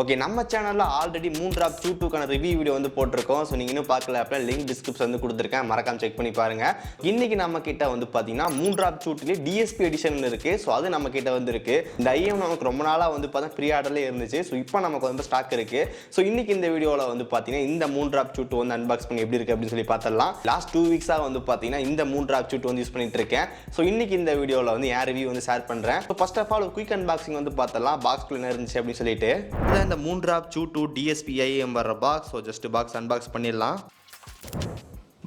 Okay, நம்ம சேனல்ல already MOONDROP Chu II கான ரிவ்யூ வீடியோ வந்து போட்டிருக்கோம். ஸோ நீங்க இன்னும் பார்க்கல அப்படின்னா லிங்க் டிஸ்கிரிப்ஷன் வந்து கொடுத்துருக்கேன், மறக்காம செக் பண்ணி பாருங்க. இன்னைக்கு நம்ம கிட்ட வந்து பாத்தீங்கன்னா MOONDROP Chu II DSP edition இருக்கு. ஸோ அது நம்ம கிட்ட வந்து இருக்கு. இந்த IEM நமக்கு ரொம்ப நாளா வந்து பார்த்தா ப்ரீ ஆர்டர்ல இருந்துச்சு. ஸோ இப்போ நமக்கு வந்து ஸ்டாக் இருக்கு. ஸோ இன்னைக்கு இந்த வீடியோல வந்து பாத்தீங்கன்னா இந்த MOONDROP Chu II வந்து அன்பாக்ஸ் பண்ணி எப்படி இருக்கு அப்படின்னு சொல்லி பார்த்தலாம். லாஸ்ட் 2 வீக்ஸா வந்து பாத்தீங்கன்னா இந்த MOONDROP Chu II வந்து யூஸ் பண்ணிட்டு இருக்கேன். ஸோ இன்னைக்கு இந்த வீடியோல வந்து என் ரிவ்யூ வந்து ஷேர் பண்றேன். ஸோ ஃபர்ஸ்ட் ஆஃப் ஆல் ஒரு குயிக் அன்பாக்சிங் வந்து பார்த்தலாம், பாக்ஸ்க்குள்ள என்ன இருந்துச்சு அப்படின்னு சொல்லிட்டு. இந்த MOONDROP Chu II DSP IEM வர box. So just box unbox பண்ணிடலாம்.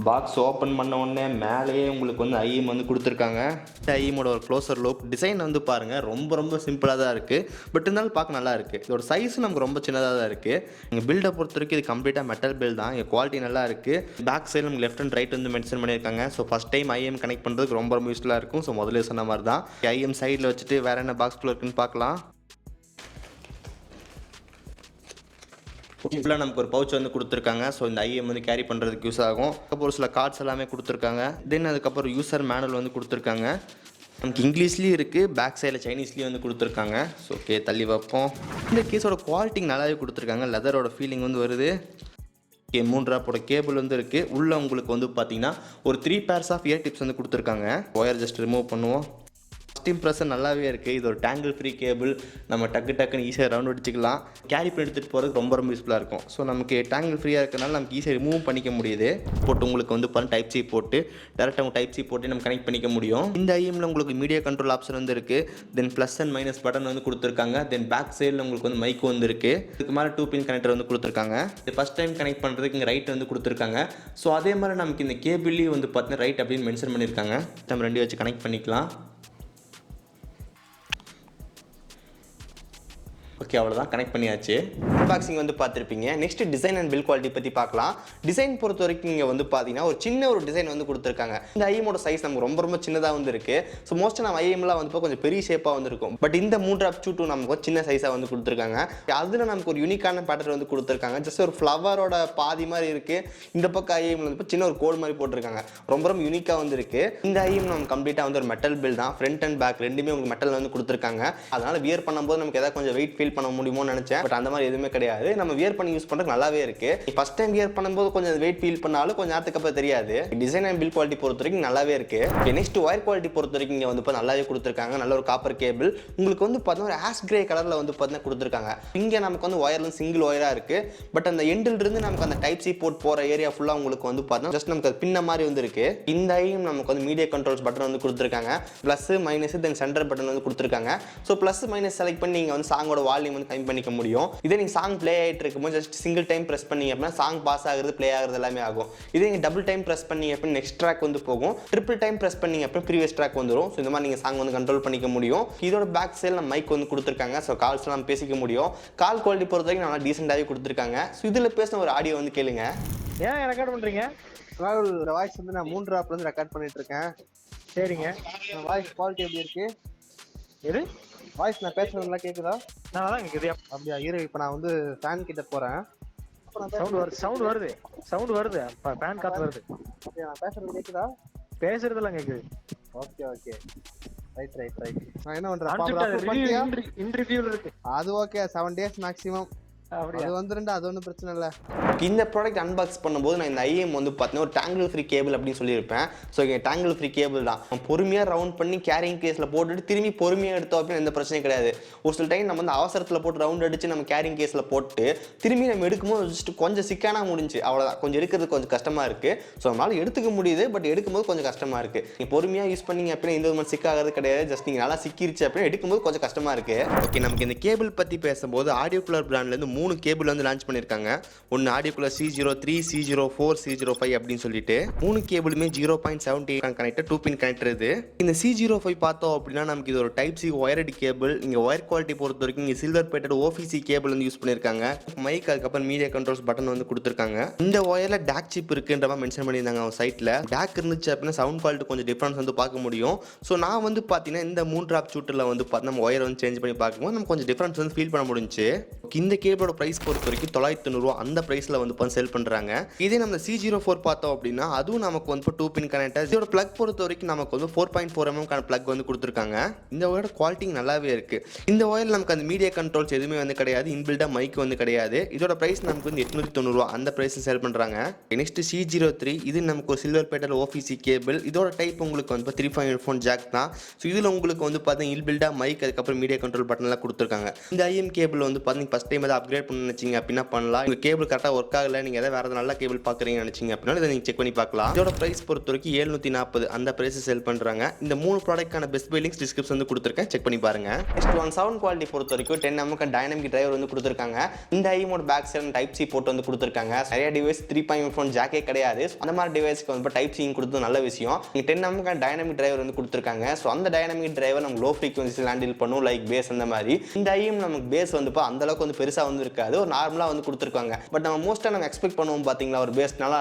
பாக்ஸ் ஓப்பன் பண்ண உடனே மேலேயே உங்களுக்கு வந்து IEM வந்து கொடுத்துருக்காங்க. இந்த IEMோட ஒரு க்ளோசர் லுக் டிசைன் வந்து பாருங்கள், ரொம்ப சிம்பிளாக தான் இருக்குது. பட் இருந்தாலும் பார்க்க நல்லா இருக்குது. இதோட சைஸ் நமக்கு ரொம்ப சின்னதாக தான் இருக்குது. நீங்கள் பில்டை பொறுத்த வரைக்கும் இது கம்ப்ளீட்டாக மெட்டல் பில் தான். இங்கே குவாலிட்டி நல்லா இருக்குது. பேக் சைடு நமக்கு லெஃப்ட் அண்ட் ரைட் வந்து மென்ஷன் பண்ணியிருக்காங்க. So first time IEM connect பண்ணுறதுக்கு ரொம்ப யூஸ்ஃபுல்லாக இருக்கும். ஸோ முதல்ல சொன்ன மாதிரி தான் IEM சைடில் வச்சுட்டு வேறு என்ன பாக்ஸ்குள்ளே இருக்குன்னு பார்க்கலாம். ஃபுல்லாக நமக்கு ஒரு பவுச் வந்து கொடுத்துருக்காங்க. ஸோ இந்த IEM வந்து கேரி பண்ணுறதுக்கு யூஸ் ஆகும். அதுக்கப்புறம் சில கார்ட்ஸ் எல்லாமே கொடுத்துருக்காங்க. தென் அதுக்கப்புறம் யூசர் மேனுவல் வந்து கொடுத்துருக்காங்க. நமக்கு இங்கிலீஷ்லேயும் இருக்குது, பேக் சைடில் சைனீஸ்லேயும் வந்து கொடுத்துருக்காங்க. ஸோ ஓகே, தள்ளி வைப்போம். இந்த கேஸோட குவாலிட்டி நல்லாவே கொடுத்துருக்காங்க. லெதரோட ஃபீலிங் வந்து வருது. ஓகே, MOONDROPோட கேபிள் வந்து இருக்குது. உள்ளே உங்களுக்கு வந்து பார்த்தீங்கன்னா ஒரு 3 pairs ஆஃப் இயர் டிப்ஸ் வந்து கொடுத்துருக்காங்க. ஒயர் ஜஸ்ட் ரிமூவ் பண்ணுவோம். இம்ப்ரெஷன் நல்லாவே இருக்குது. இது ஒரு டேங்கிள் ஃப்ரீ கேபிள். நம்ம டக்குன்னு ஈஸியாக ரவுண்ட் அடிச்சுக்கலாம். கேரி பண்ணி எடுத்துகிட்டு போகிறதுக்கு ரொம்ப யூஸ்ஃபுல்லாக இருக்கும். ஸோ நமக்கு டேங்கிள் ஃப்ரீயாக இருக்கிறனால நமக்கு ஈஸியாக ரிமூவ் பண்ணிக்க முடியுது. போட்டு உங்களுக்கு வந்து பாருங்க, டைப் சி போட்டு டேரெக்டாக டைப் சி போட்டு நம்ம கனெக்ட் பண்ணிக்க முடியும். இந்த IEMல உங்களுக்கு மீடியா கண்ட்ரோல் ஆப்ஷன் வந்து இருக்குது. தென் ப்ளஸ் அண்ட் மைனஸ் பட்டன் வந்து கொடுத்துருக்காங்க. தென் பேக் சைடில் உங்களுக்கு வந்து மைக் வந்து இருக்குது. இதுக்கு மேலே 2 பின் கனெக்டர் வந்து கொடுத்துருக்காங்க. இது ஃபஸ்ட் டைம் கனெக்ட் பண்ணுறதுக்கு இங்கே ரைட் வந்து கொடுத்துருக்காங்க. ஸோ அதே மாதிரி நமக்கு இந்த கேபிள்லேயும் வந்து பார்த்தீங்கன்னா ரைட் அப்படின்னு மென்ஷன் பண்ணியிருக்காங்க. நம்ம 2 வச்சு கனெக்ட் பண்ணிக்கலாம். ஓகே, அவ்வளோதான், கனெக்ட் பண்ணியாச்சு. அன்பாக்சிங் வந்து பார்த்துருப்பீங்க. Next design and bill quality பற்றி பார்க்கலாம். டிசைன் பொறுத்த வரைக்கும் இங்கே வந்து பார்த்தீங்கன்னா ஒரு சின்ன ஒரு டிசைன் வந்து கொடுத்துருக்காங்க. இந்த IEMோட சைஸ் நமக்கு ரொம்ப சின்னதாக வந்து இருக்குது. ஸோ மோஸ்ட்டாக நம்ம IEMலாம் வந்து கொஞ்சம் பெரிய ஷேப்பாக வந்து இருக்கும். பட் இந்த MOONDROP Chu II நமக்கு சின்ன சைஸாக வந்து கொடுத்துருக்காங்க. அதில் நமக்கு ஒரு யூனிக்கான பேட்டர்ன் வந்து கொடுத்துருக்காங்க. ஜஸ்ட் ஒரு ஃப்ளவரோட பாதி மாதிரி இருக்குது. இந்த பக்கம் IEM வந்து சின்ன ஒரு கோல் மாதிரி போட்டிருக்காங்க. ரொம்ப யூனிக்காக வந்து இருக்குது. இந்த IEM நமக்கு கம்ப்ளீட்டாக வந்து ஒரு மெட்டல் பில் தான். ஃப்ரண்ட் அண்ட் பேக் ரெண்டுமே உங்களுக்கு மெட்டல் வந்து கொடுத்துருக்காங்க. அதனால் வியர் பண்ணும்போது நமக்கு ஏதாவது கொஞ்சம் வெயிட் ஃபீல் பண்ண முடியுமோன்னு நினைச்சேன். பட் அந்த மாதிரி எதுவுமே கிடையாது. நம்ம வியர் பண்ணி யூஸ் பண்றதுக்கு நல்லாவே இருக்கு. ஃபர்ஸ்ட் டைம் வியர் பண்ணும்போது கொஞ்சம் வெயிட் ஃபீல் பண்ணாலும் கொஞ்சம் நேரத்துக்கு அப்புறம் தெரியாது. டிசைன் அண்ட் பில் குவாலிட்டி பொறுத்த வரைக்கும் நல்லாவே இருக்கு. நெக்ஸ்ட் ஒயர் குவாலிட்டி பொறுத்த வரைக்கும் இங்க வந்து நல்லாவே கொடுத்துருக்காங்க. நல்ல ஒரு காப்பர் கேபிள் உங்களுக்கு வந்து பார்த்தீங்கன்னா ஒரு ஆஷ் கிரே கலர்ல வந்து பார்த்தீங்கன்னா கொடுத்துருக்காங்க. இங்க நமக்கு வந்து ஒயர்ல சிங்கிள் ஒயரா இருக்கு. பட் அந்த எண்டில் இருந்து நமக்கு அந்த டைப் சி போர்ட் போற ஏரியா ஃபுல்லா உங்களுக்கு வந்து பார்த்தீங்கன்னா ஜஸ்ட் நமக்கு பின்ன மாதிரி வந்து இருக்கு. இந்த IEM நமக்கு வந்து மீடியா கண்ட்ரோல்ஸ் பட்டன் வந்து கொடுத்துருக்காங்க. பிளஸ் மைனஸ் தென் சென்டர் பட்டன் வந்து கொடுத்துருக்காங்க. ஸோ பிளஸ் மைனஸ் செலக்ட் பண்ணி நீங்க வந்து சாங்கோட வால்யூம் வந்து கம்மி பண்ணிக்க முடியும். இதே நீங்க சாங் ப்ளே ஆயிட்டு இருக்கும்போது ஜஸ்ட் சிங்கிள் டைம் பிரஸ் பண்ணீங்க அப்படின்னா சாங் பாஸ் ஆகுறது ப்ளே ஆகுறது எல்லாமே ஆகும். இதே நீங்க டபுள் டைம் பிரஸ் பண்ணீங்க அப்படின்னா நெக்ஸ்ட் ட்ராக் வந்து போகும். ட்ரிபிள் டைம் பிரஸ் பண்ணீங்க அப்படின்னா ப்ரீவியஸ் ட்ராக் வந்துடும். ஸோ இந்த மாதிரி நீங்க சாங் வந்து கண்ட்ரோல் பண்ணிக்க முடியும். இதோட பேக் சைடில் நம்ம மைக் வந்து கொடுத்துருக்காங்க. ஸோ கால்ஸ் நம்ம பேசிக்க முடியும். கால் குவாலிட்டி பொறுத்த வரைக்கும் நல்லா டீசெண்டாகவே கொடுத்துருக்காங்க. ஸோ இதில் பேசின ஒரு ஆடியோ வந்து கேளுங்க. ஏன் ரெக்கார்ட் பண்றீங்க? வாய்ஸ் வந்து நான் MOONDROP வந்து ரெக்கார்ட் பண்ணிட்டு இருக்கேன். சரிங்க. வாய்ஸ் குவாலிட்டி எப்படி இருக்கு? எது வாய்ஸ் நான் பேசுறதுலாம் கேக்குதா? நான் தான் கேக்குது. அப்படியா? இரு, இப்போ நான் வந்து ஃபேன் கிட்ட போறேன். சவுண்ட் வருது. ஃபேன் காத்து வருது. அப்படியா? நான் பேசுறது கேக்குதா? பேசுறதெல்லாம் கேக்குது. Okay right. நான் என்ன பண்றேன்? இன்டர்வியூல இருக்கு. அது ஓகே, 7 days மேக்ஸிமம். அது வந்துருண்டா, அது ஒன்றும் பிரச்சனை இல்லை. இந்த ப்ராடக்ட் அன்பாக்ஸ் பண்ணும்போது நான் இந்த IEM வந்து பார்த்தீங்கன்னா ஒரு டேங்கிள் ஃப்ரீ கேபிள் அப்படின்னு சொல்லியிருப்பேன். ஸோ இங்கே டேங்கிள் ஃப்ரீ கேபிள் தான். பொறுமையாக ரவுண்ட் பண்ணி கேரிங் கேஸில் போட்டுட்டு திரும்பி பொறுமையாக எடுத்தோம் அப்படின்னு எந்த பிரச்சனையும் கிடையாது. ஒரு சில டைம் நம்ம வந்து அவசரத்தில் போட்டு ரவுண்ட் அடிச்சு நம்ம கேரிங் கேஸில் போட்டு திரும்பி நம்ம எடுக்கும்போது ஜஸ்ட் கொஞ்சம் சிக்கானா முடிஞ்சு, அவ்வளோதான். கொஞ்சம் எடுக்கிறது கொஞ்சம் கஷ்டமாக இருக்குது. ஸோ நம்மளால் எடுத்துக்க முடியுது, பட் எடுக்கும்போது கொஞ்சம் கஷ்டமாக இருக்குது. நீங்கள் பொறுமையாக யூஸ் பண்ணீங்க அப்படின்னா எந்த விதமாக சிக்காகிறது கிடையாது. ஜஸ்ட் நீங்கள் நல்லா சிக்கிருச்சு அப்படின்னு எடுக்கும்போது கொஞ்சம் கஷ்டமாக இருக்குது. ஓகே, நமக்கு இந்த கேபிள் பற்றி பேசும்போது AUDIOCULAR பிராண்ட்லேருந்து 3 கேபிள் வந்து லான்ச் பண்ணியிருக்காங்க. ஒன்று AUDIOCULAR C03, C04, C05 அப்படின்னு சொல்லிட்டு 3 கேபிளுமே 0.78 கனெக்டர் 2 பின் கனெக்டர். இது இந்த C05 பார்த்தோம் அப்படின்னா நமக்கு இது ஒரு டைப் சி ஒயர்டு கேபிள். இங்கே ஒயர் குவாலிட்டி பொறுத்த வரைக்கும் இங்கே சில்வர் பேட்டட் OPC கேபிள் வந்து யூஸ் பண்ணியிருக்காங்க. மைக், அதுக்கப்புறம் மீடியா கண்ட்ரோல்ஸ் பட்டன் வந்து கொடுத்துருக்காங்க. இந்த ஒயரில் DAC சிப் இருக்குன்ற மாதிரி மென்ஷன் பண்ணியிருந்தாங்க அவங்க சைட்டில். DAC இருந்துச்சு அப்படின்னா சவுண்ட் குவாலிட்டி கொஞ்சம் டிஃப்ரென்ஸ் வந்து பார்க்க முடியும். ஸோ நான் வந்து பார்த்தீங்கன்னா இந்த MOONDROP Chu II வந்து பார்த்தீங்கன்னா ஒயர் வந்து சேஞ்ச் பண்ணி பார்க்கும்போது நம்ம கொஞ்சம் டிஃப்ரென்ஸ் வந்து ஃபீல் பண்ண முடிஞ்சு. இந்த கேபிளோட இதோட பிரைஸ் பொறுத்த வரைக்கும் 990 ரூபா அந்த பிரைஸ்ல வந்து சேல் பண்றாங்க. இதே நம்ம C04 பார்த்தோம் அப்படின்னா அதுவும் நமக்கு வந்து 2 பின் கனெக்டர். இதோட பிளக் பொறுத்த வரைக்கும் நமக்கு வந்து 4.4 mm கான பிளக் வந்து கொடுத்துருக்காங்க. இந்த ஒயரோட குவாலிட்டி நல்லாவே இருக்கு. இந்த ஒயர்ல நமக்கு அந்த மீடியா கண்ட்ரோல்ஸ் எதுவுமே வந்து கிடையாது. இன்பில்டா மைக் வந்து கிடையாது. இதோட பிரைஸ் நமக்கு வந்து 890 ரூபா அந்த பிரைஸ்ல சேல் பண்றாங்க. நெக்ஸ்ட் C03 இது நமக்கு ஒரு சில்வர் பேட்டல் OFC கேபிள். இதோட டைப் உங்களுக்கு வந்து 3.5 ஹெட்ஃபோன் ஜாக் தான். ஸோ இதுல உங்களுக்கு வந்து பார்த்தீங்கன்னா இன்பில்டா மைக் அதுக்கப்புறம் மீடியா கண்ட்ரோல் பட்டன் எல்லாம் கொடுத்துருக்காங்க. இந்த IEM கேபிள் வந்து பார்த்தீங்கன்னா ஃபர்ஸ்ட் டைம் அதை அப்கிரேட் பண்ண நினைச்சீங்க அப்படின்னா பண்ணலாம். இந்த கேபிள் கரெக்டாக ஒர்க் ஆகல, நீங்க ஏதாவது வேற நல்ல கேபிள் பார்க்குறீங்கன்னு நினைச்சீங்க அப்படின்னா இதை நீங்க செக் பண்ணி பார்க்கலாம். இதோட பிரைஸ் பொறுத்த வரைக்கும் 740 அந்த பிரைஸ் சேல் பண்றாங்க. இந்த 3 ப்ராடக்ட்கான பெஸ்ட் பை லிங்க்ஸ் டிஸ்கிரிப்ஷன் வந்து கொடுத்துருக்கேன், செக் பண்ணி பாருங்க. நெக்ஸ்ட் ஒன் சவுண்ட் குவாலிட்டி பொறுத்த வரைக்கும் 10 mm டைனமிக் டிரைவர் வந்து கொடுத்துருக்காங்க. இந்த IEM back side type C port வந்து கொடுத்துருக்காங்க. நிறைய டிவைஸ் 3.5 ஹெட்ஃபோன் ஜாக்கே கிடையாது. அந்த மாதிரி டிவைஸ்க்கு வந்து டைப் சி கொடுத்தது நல்ல விஷயம். 10 mm டைனமிக் டிரைவர் வந்து கொடுத்துருக்காங்க. ஸோ அந்த டைனமிக் டிரைவர் நம்ம லோ ஃப்ரீக்வன்சிஸ் ஹேண்டில் பண்ணும், லைக் பேஸ் அந்த மாதிரி. இந்த IEM நமக்கு பேஸ் வந்து அந்த அளவுக்கு வந்து பெருசா வந்து இருக்காது, ஒரு நார்மலா வந்து கொடுத்துருக்காங்க. பட் நம்ம மோஸ்டா நம்ம எக்ஸ்பெக்ட் பண்ணுவோம் பாத்தீங்களா, ஒரு பேஸ் நல்லா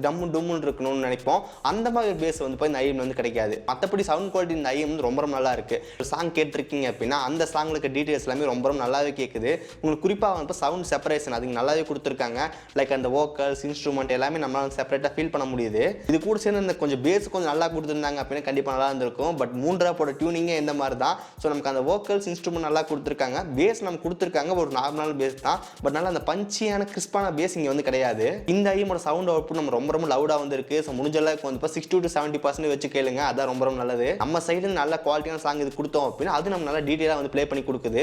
டம்மு டும்முன்னு இருக்கணும்னு நினைப்போம். அந்த மாதிரி பேஸ் வந்து இந்த IEM வந்து கிடைக்காது. மற்றபடி சவுண்ட் குவாலிட்டி இந்த IEM வந்து ரொம்ப நல்லா இருக்கு. ஒரு சாங் கேட்டிருக்கீங்க அப்படின்னா அந்த சாங்ல இருக்க டீடைல்ஸ் எல்லாமே ரொம்ப நல்லாவே கேட்குது. உங்களுக்கு குறிப்பா வந்து சவுண்ட் செப்பரேஷன் அதுக்கு நல்லாவே கொடுத்துருக்காங்க. லைக் அந்த வோக்கல்ஸ் இன்ஸ்ட்ருமெண்ட் எல்லாமே நம்மளால செப்பரேட்டா ஃபீல் பண்ண முடியுது. இது கூட சேர்ந்து இந்த கொஞ்சம் பேஸ் கொஞ்சம் நல்லா கொடுத்துருந்தாங்க அப்படின்னா கண்டிப்பா நல்லா இருந்திருக்கும். பட் மூன்றாப்போட டியூனிங்கே இந்த மாதிரி தான். ஸோ நமக்கு அந்த வோக்கல்ஸ் இன்ஸ்ட்ருமெண்ட் நல்லா கொடுத்துருக்காங்க, பேஸ் நம்ம கொடுத்துருக்காங்க, ஒரு நார்மல் பேஸ் தான். பட் நல்லா அந்த பஞ்சியான கிறிஸ்பான பேஸ் இங்க வந்து கிடையாது. இந்த IEM சவுண்ட் அவுட்புட் நம்ம ரொம்ப லவுடா வந்து இருக்கு. ஸோ முடிஞ்ச அளவுக்கு வந்து 60 to 70% வச்சு கேளுங்க, அதான் ரொம்ப நல்லது. நம்ம சைடு நல்ல குவாலிட்டியான சாங் இது கொடுத்தோம் அப்படின்னா அது நம்ம நல்லா டீடைலா வந்து ப்ளே பண்ணி கொடுக்குது.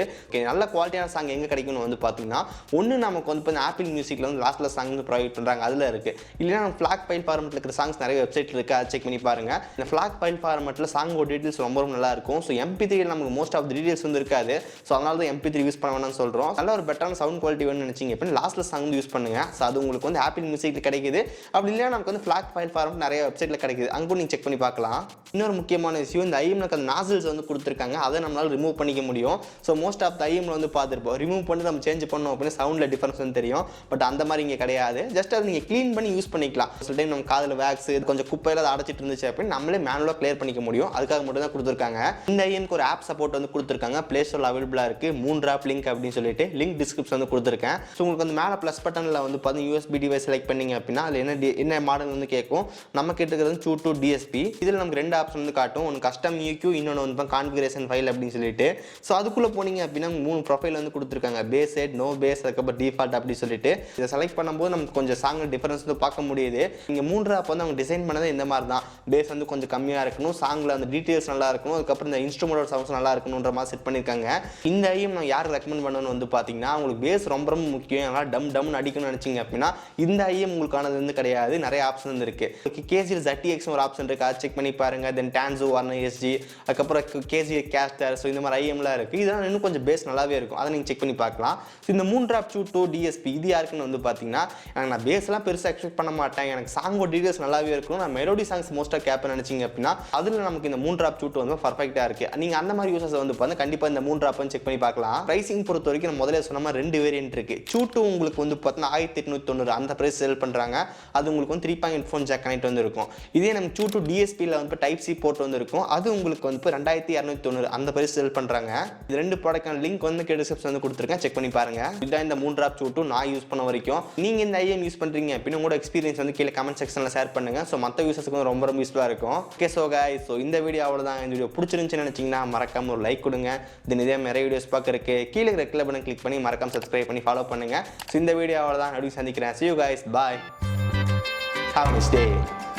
நல்ல குவாலிட்டியான சாங் எங்க கிடைக்கும்னு வந்து பாத்தீங்கன்னா ஒன்னு நமக்கு வந்து ஆப்பிள் மியூசிக்ல வந்து லாஸ்ட்ல சாங் வந்து ப்ரொவைட் பண்றாங்க, அதுல இருக்கு. இல்லைன்னா நம்ம ஃபிளாக் ஃபைல் ஃபார்மட்ல இருக்கிற சாங்ஸ் நிறைய வெப்சைட்ல இருக்கு, அதை செக் பண்ணி பாருங்க. இந்த ஃபிளாக் ஃபைல் ஃபார்மட்ல சாங்கோட டீடைல்ஸ் ரொம்ப நல்லா இருக்கும். ஸோ MP3 நமக்கு மோஸ்ட் ஆஃப் டீடைல்ஸ் வந்து இருக்காது. ஸோ அதனால தான் MP3 யூஸ் பண்ண வேணாம்னு சொல்றோம். நல்ல ஒரு பெட்டரான சவுண்ட் குவாலிட்டி வேணும்னு நினைச்சீங்க அப்படின்னா லாஸ்ட்ல சாங் வந்து யூஸ் பண்ணுங்க. ஸோ அது உங்களுக்கு வந்து ஆப்பிள் மியூசிக்ல கிடைக்குது. அப்படி இல்லையா நமக்கு வந்து ஃபிளாக் ஃபைல் ஃபார்மட் நிறைய வெப்சைட்ல கிடைக்குது, அங்க கூட நீங்க செக் பண்ணி பார்க்கலாம். இன்னொரு முக்கியமான விஷயம், இந்த IEM அந்த நாசில்ஸ் வந்து கொடுத்துருக்காங்க, அதை நம்மளால ரிமூவ் பண்ணிக்க முடியும். ஸோ மோஸ்ட் ஆஃப் IEM வந்து பார்த்துருப்போம், ரிமூவ் பண்ணி நம்ம சேஞ்ச் பண்ணோம் அப்படின்னா சவுண்ட்ல டிஃபரன்ஸ் வந்து தெரியும். பட் அந்த மாதிரி இங்கே கிடையாது. ஜஸ்ட் அதை நீங்க க்ளீன் பண்ணி யூஸ் பண்ணிக்கலாம். சில டைம் நம்ம காதில் வேக்ஸ் கொஞ்சம் குப்பையில அதை அடைச்சிட்டு இருந்துச்சு அப்படின்னு நம்மளே மேனுவலாக கிளியர் பண்ணிக்க முடியும். அதுக்காக மட்டும் தான் கொடுத்துருக்காங்க. இந்த IEMக்கு ஒரு ஆப் சப்போர்ட் வந்து கொடுத்துருக்காங்க, பிளே ஸ்டோர்ல அவைலபிளா இருக்கு. MOONDROP லிங்க் அப்படின்னு சொல்லிட்டு லிங்க் டிஸ்கிரிப்ஷன் வந்து கொடுத்துருக்கேன். ஸோ உங்களுக்கு வந்து மேலே ப்ளஸ் பட்டன்ல வந்து பார்த்தீங்கன்னா USB டிவைஸ் செலக்ட் பண்ணீங்க அப்படின்னா அதில் என்ன மாடல் வந்து கேட்கும். நம்ம கேட்டுக்கிறது Chu II DSP. இதில் நமக்கு 2 ஆப்ஷன் வந்து காட்டும், ஒன்று கஸ்டம் EQ, இன்னொன்று வந்து கான்ஃபிகரேஷன் ஃபைல் அப்படின்னு சொல்லிட்டு. ஸோ அதுக்குள்ள போனீங்க அப்படின்னா 3 ப்ரொஃபைல் வந்து கொடுத்துருக்காங்க, பேஸ் செட், நோ பேஸ், அதுக்கப்புறம் டிஃபால்ட் அப்படி சொல்லிட்டு. இதை செலக்ட் பண்ணும்போது நமக்கு கொஞ்சம் சாங் டிஃபரன்ஸ் வந்து பார்க்க முடியுது. இங்கே MOONDROP வந்து அவங்க டிசைன் பண்ணது இந்த மாதிரி தான். பேஸ் வந்து கொஞ்சம் கம்மியாக இருக்கணும், சாங்ல அந்த டீடைல்ஸ் நல்லா இருக்கணும், அதுக்கப்புறம் இந்த இன்ஸ்ட்ருமெண்டோட சவுண்ட்ஸ் நல்லா இருக்கணுன்ற மாதிரி செட் பண்ணியிருக்காங்க. இந்த IEM நான் யாருக்கு ரெக்கமெண்ட் பண்ணணும்னு வந்து பார்த்தீங்கன்னா உங்களுக்கு பேஸ் ரொம்ப முக்கியம், அதனால டம்னு அடிக்கணும்னு நினைச்சீங்க அப்படின்னா இந்த IEM உங்களுக்கானது வந்து கிடையாது. நிறைய ஆப்ஷன் வந்து இருக்கு. KZL ZTX ஒரு ஆப்ஷன் இருக்கு, அதை செக் பண்ணி பாருங்க. தென் Tanzo SG, அதுக்கப்புறம் KZL Caster. ஸோ இந்த மாதிரி IEMலாம் இருக்கு. இதெல்லாம் இன்னும் கொஞ்சம் பேஸ் நல்லாவே இருக்கும், அதை நீங்கள் செக் பண்ணி பார்க்கலாம். இந்த MOONDROP Chu II DSP இது யாருக்குன்னு வந்து பார்த்தீங்கன்னா எனக்கு நான் பேஸ்லாம் பெருசாக எக்ஸ்பெக்ட் பண்ண மாட்டேன், எனக்கு சாங்கோட டீடைல்ஸ் நல்லாவே இருக்கும், நான் மெலோடி சாங்ஸ் மோஸ்ட்டாக கேட்பேன் நினைச்சீங்க அப்படின்னா அதில் நமக்கு இந்த MOONDROP Chu II வந்து பர்ஃபெக்டாக இருக்கு. நீங்கள் அந்த மாதிரி யூசர்ஸ் வந்து பார்த்தா கண்டிப்பாக இந்த MOONDROP செக் பண்ணி பார்க்கலாம். பிரைசிங் பொறுத்த வரைக்கும் நான் முதல்ல சொன்ன மாதிரி 2 வேரியன்ட் இருக்கு. Chu II உங்களுக்கு வந்து பார்த்தீங்கன்னா 1890 அந்த பிரைஸ் சேல் பண்றாங்க. அது உங்களுக்கு வந்து 3.5 ஹெட்ஃபோன் ஜாக் கனெக்ட் வந்து இருக்கும். இதே நம்ம Chu II DSPல வந்து டைப் சி போர்ட் வந்து இருக்கும், அது உங்களுக்கு வந்து 2290 அந்த பிரைஸ் சேல் பண்றாங்க. இந்த 2 ப்ராடக்ட்டான லிங்க் வந்து டிஸ்கிரிப்ஷன்ல வந்து கொடுத்துருக்கேன், செக் பண்ணி பாருங்க. இதான் இந்த MOONDROP Chu II நான் யூஸ் பண்ண வரைக்கும். நீங்க இந்த IEM யூஸ் பண்றீங்க அப்படின்னா உங்களோட எக்ஸ்பீரியன்ஸ் வந்து கீழே கமெண்ட் செக்ஷன்ல ஷேர் பண்ணுங்க. ஸோ மற்ற யூசர்ஸ்க்கு வந்து ரொம்ப யூஸ்ஃபுல்லா இருக்கும். ஓகே ஸோ கைஸ், ஸோ இந்த வீடியோ அவ்வளோதான். இந்த வீடியோ பிடிச்சிருந்துச்சுன்னு நினைச்சீங்கன்னா மறக்காம ஒரு லைக் கொடுங்க. தென் இதே நிறைய வீடியோஸ் பார்க்கறதுக்கு கீழே இருக்கிற கிளிக் பட்டன் கிளிக் பண்ணி மறக்காம சப்ஸ்கிரைப் பண்ணி ஃபாலோ பண்ணுங்க. ஸோ இந்த வீடியோ அவ்வளோதான். நடுவில் சந்திக்கிறேன். See you guys, bye. Have a nice day.